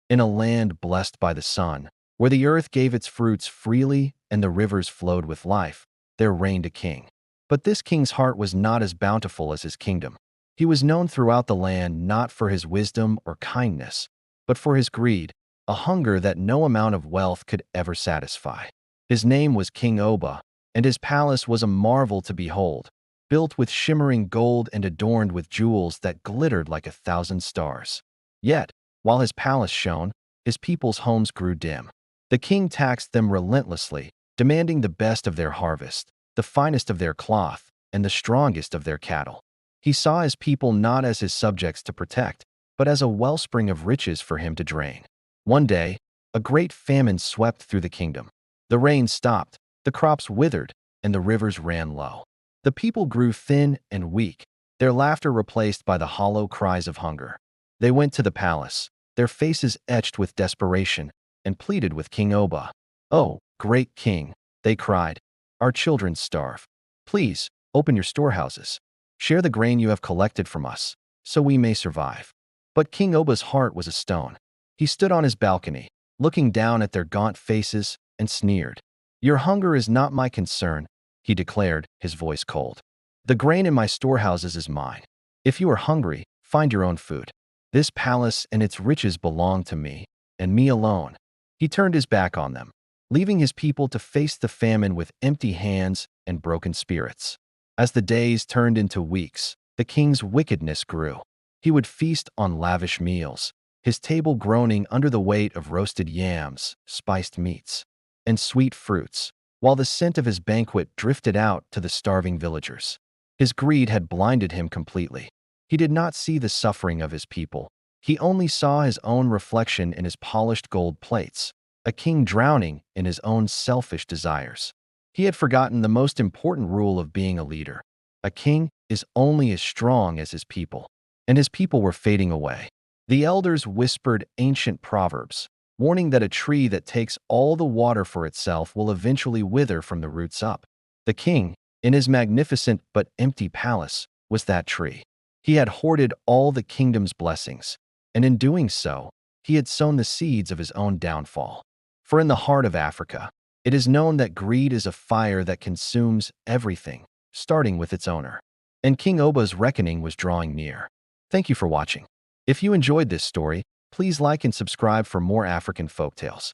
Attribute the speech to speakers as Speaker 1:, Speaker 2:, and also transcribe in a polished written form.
Speaker 1: In a land blessed by the sun, where the earth gave its fruits freely and the rivers flowed with life, there reigned a king. But this king's heart was not as bountiful as his kingdom. He was known throughout the land not for his wisdom or kindness, but for his greed, a hunger that no amount of wealth could ever satisfy. His name was King Oba, and his palace was a marvel to behold, built with shimmering gold and adorned with jewels that glittered like 1,000 stars. Yet, while his palace shone, his people's homes grew dim. The king taxed them relentlessly, demanding the best of their harvest, the finest of their cloth, and the strongest of their cattle. He saw his people not as his subjects to protect, but as a wellspring of riches for him to drain. One day, a great famine swept through the kingdom. The rain stopped, the crops withered, and the rivers ran low. The people grew thin and weak, their laughter replaced by the hollow cries of hunger. They went to the palace, their faces etched with desperation, and pleaded with King Oba. "Oh, great king," they cried, "our children starve. Please, open your storehouses. Share the grain you have collected from us, so we may survive." But King Oba's heart was a stone. He stood on his balcony, looking down at their gaunt faces, and sneered. "Your hunger is not my concern," he declared, his voice cold. "The grain in my storehouses is mine. If you are hungry, find your own food. This palace and its riches belong to me, and me alone." He turned his back on them, leaving his people to face the famine with empty hands and broken spirits. As the days turned into weeks, the king's wickedness grew. He would feast on lavish meals, his table groaning under the weight of roasted yams, spiced meats, and sweet fruits, while the scent of his banquet drifted out to the starving villagers. His greed had blinded him completely. He did not see the suffering of his people. He only saw his own reflection in his polished gold plates, a king drowning in his own selfish desires. He had forgotten the most important rule of being a leader. A king is only as strong as his people, and his people were fading away. The elders whispered ancient proverbs, warning that a tree that takes all the water for itself will eventually wither from the roots up. The king, in his magnificent but empty palace, was that tree. He had hoarded all the kingdom's blessings, and in doing so, he had sown the seeds of his own downfall. For in the heart of Africa, it is known that greed is a fire that consumes everything, starting with its owner. And King Oba's reckoning was drawing near. Thank you for watching. If you enjoyed this story, please like and subscribe for more African folktales.